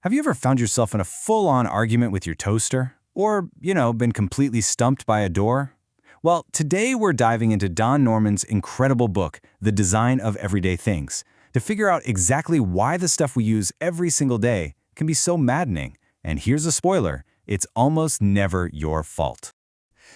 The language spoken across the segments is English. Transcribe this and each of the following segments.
Have you ever found yourself in a full-on argument with your toaster? Or, been completely stumped by a door? Well, today we're diving into Don Norman's incredible book, The Design of Everyday Things, to figure out exactly why the stuff we use every single day can be so maddening. And here's a spoiler, it's almost never your fault.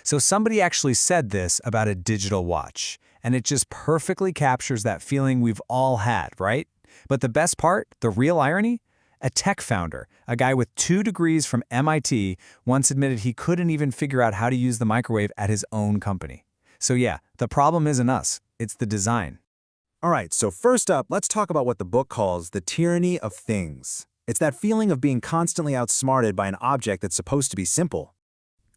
So somebody actually said this about a digital watch, and it just perfectly captures that feeling we've all had, right? But the best part, the real irony? A tech founder, a guy with 2 degrees from MIT, once admitted he couldn't even figure out how to use the microwave at his own company. So yeah, the problem isn't us, it's the design. All right, so first up, let's talk about what the book calls the tyranny of things. It's that feeling of being constantly outsmarted by an object that's supposed to be simple.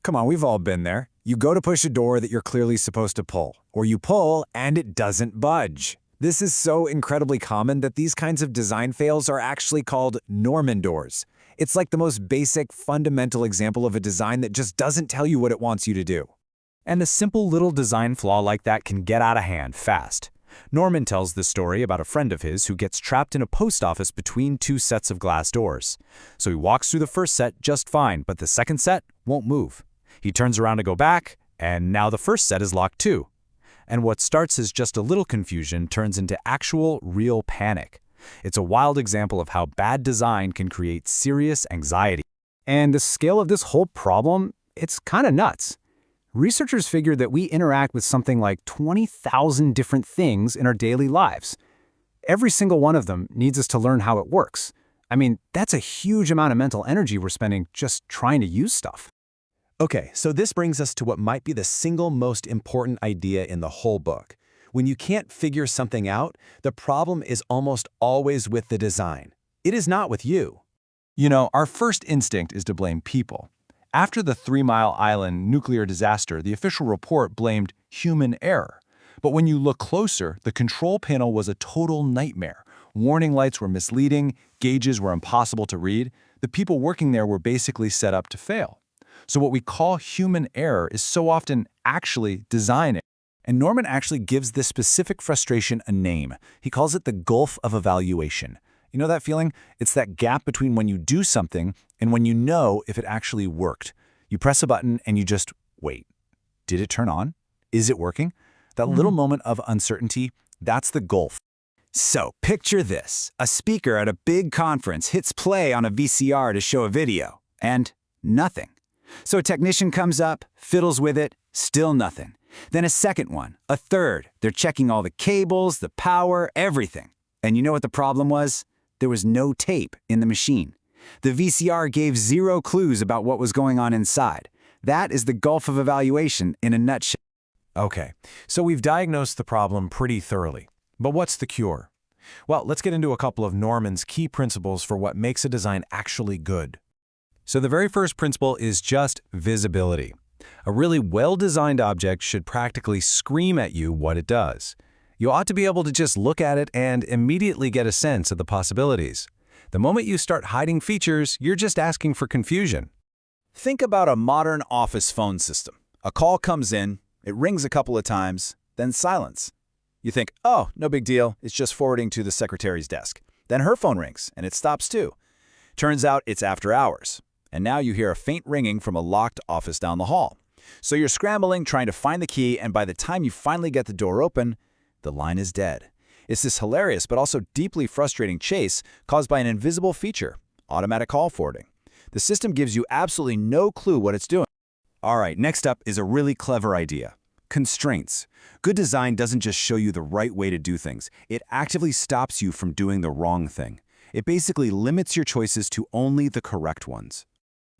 Come on, we've all been there. You go to push a door that you're clearly supposed to pull, or you pull and it doesn't budge. This is so incredibly common that these kinds of design fails are actually called Norman doors. It's like the most basic, fundamental example of a design that just doesn't tell you what it wants you to do. And a simple little design flaw like that can get out of hand fast. Norman tells this story about a friend of his who gets trapped in a post office between 2 sets of glass doors. So he walks through the first set just fine, but the second set won't move. He turns around to go back, and now the first set is locked too. And what starts as just a little confusion turns into actual, real panic. It's a wild example of how bad design can create serious anxiety. And the scale of this whole problem, it's kind of nuts. Researchers figured that we interact with something like 20,000 different things in our daily lives. Every single one of them needs us to learn how it works. I mean, that's a huge amount of mental energy we're spending just trying to use stuff. Okay, so this brings us to what might be the single most important idea in the whole book. When you can't figure something out, the problem is almost always with the design. It is not with you. Our first instinct is to blame people. After the 3 Mile Island nuclear disaster, the official report blamed human error. But when you look closer, the control panel was a total nightmare. Warning lights were misleading, gauges were impossible to read. The people working there were basically set up to fail. So what we call human error is so often actually design error. And Norman actually gives this specific frustration a name. He calls it the gulf of evaluation. You know that feeling? It's that gap between when you do something and when you know if it actually worked. You press a button and you just wait. Did it turn on? Is it working? That little moment of uncertainty, that's the gulf. So picture this. A speaker at a big conference hits play on a VCR to show a video, and nothing. So a technician comes up, fiddles with it, still nothing. Then a second one, a third. They're checking all the cables, the power, everything. And you know what the problem was? There was no tape in the machine. The VCR gave 0 clues about what was going on inside. That is the gulf of evaluation in a nutshell. Okay, so we've diagnosed the problem pretty thoroughly. But what's the cure? Well, let's get into a couple of Norman's key principles for what makes a design actually good. So the very first principle is just visibility. A really well-designed object should practically scream at you what it does. You ought to be able to just look at it and immediately get a sense of the possibilities. The moment you start hiding features, you're just asking for confusion. Think about a modern office phone system. A call comes in, it rings a couple of times, then silence. You think, oh, no big deal, it's just forwarding to the secretary's desk. Then her phone rings, and it stops too. Turns out it's after hours. And now you hear a faint ringing from a locked office down the hall. So you're scrambling, trying to find the key, and by the time you finally get the door open, the line is dead. It's this hilarious but also deeply frustrating chase caused by an invisible feature, automatic call forwarding. The system gives you absolutely no clue what it's doing. All right, next up is a really clever idea. Constraints. Good design doesn't just show you the right way to do things. It actively stops you from doing the wrong thing. It basically limits your choices to only the correct ones.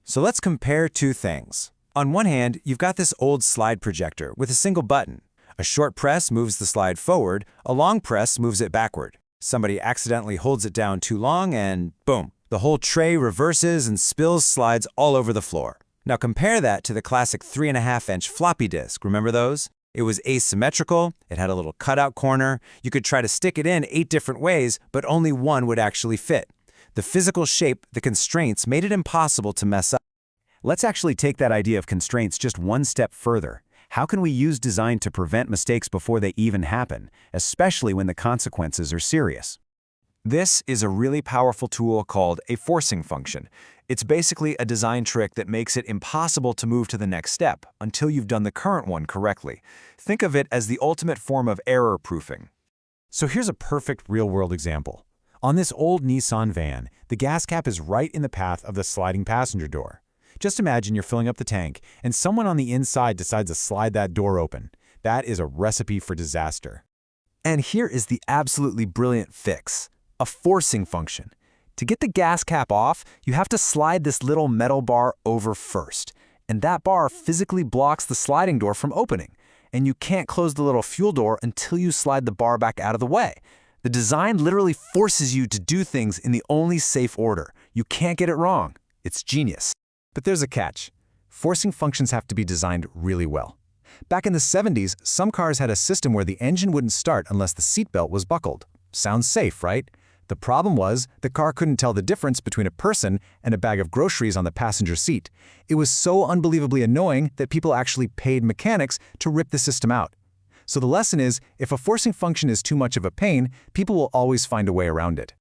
So let's compare 2 things. On one hand, you've got this old slide projector with a single button. A short press moves the slide forward, a long press moves it backward. Somebody accidentally holds it down too long and boom, the whole tray reverses and spills slides all over the floor. Now compare that to the classic 3.5-inch floppy disk, remember those? It was asymmetrical, it had a little cutout corner, you could try to stick it in 8 different ways, but only one would actually fit. The physical shape, the constraints, made it impossible to mess up. Let's actually take that idea of constraints just one step further. How can we use design to prevent mistakes before they even happen, especially when the consequences are serious? This is a really powerful tool called a forcing function. It's basically a design trick that makes it impossible to move to the next step until you've done the current one correctly. Think of it as the ultimate form of error proofing. So here's a perfect real-world example. On this old Nissan van, the gas cap is right in the path of the sliding passenger door. Just imagine you're filling up the tank, and someone on the inside decides to slide that door open. That is a recipe for disaster. And here is the absolutely brilliant fix: a forcing function. To get the gas cap off, you have to slide this little metal bar over first, and that bar physically blocks the sliding door from opening. And you can't close the little fuel door until you slide the bar back out of the way. The design literally forces you to do things in the only safe order. You can't get it wrong. It's genius. But there's a catch. Forcing functions have to be designed really well. Back in the 70s, some cars had a system where the engine wouldn't start unless the seatbelt was buckled. Sounds safe, right? The problem was, the car couldn't tell the difference between a person and a bag of groceries on the passenger seat. It was so unbelievably annoying that people actually paid mechanics to rip the system out. So the lesson is, if a forcing function is too much of a pain, people will always find a way around it.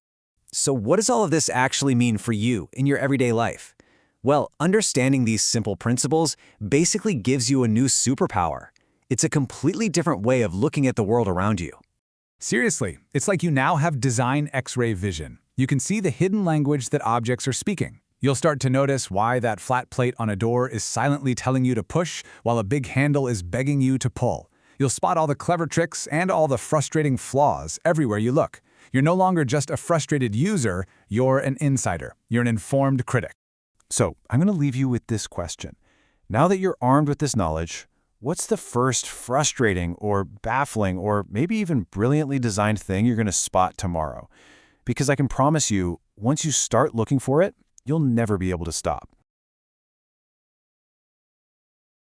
So what does all of this actually mean for you in your everyday life? Well, understanding these simple principles basically gives you a new superpower. It's a completely different way of looking at the world around you. Seriously, it's like you now have design X-ray vision. You can see the hidden language that objects are speaking. You'll start to notice why that flat plate on a door is silently telling you to push while a big handle is begging you to pull. You'll spot all the clever tricks and all the frustrating flaws everywhere you look. You're no longer just a frustrated user, you're an insider. You're an informed critic. So I'm going to leave you with this question. Now that you're armed with this knowledge, what's the first frustrating or baffling or maybe even brilliantly designed thing you're going to spot tomorrow? Because I can promise you, once you start looking for it, you'll never be able to stop.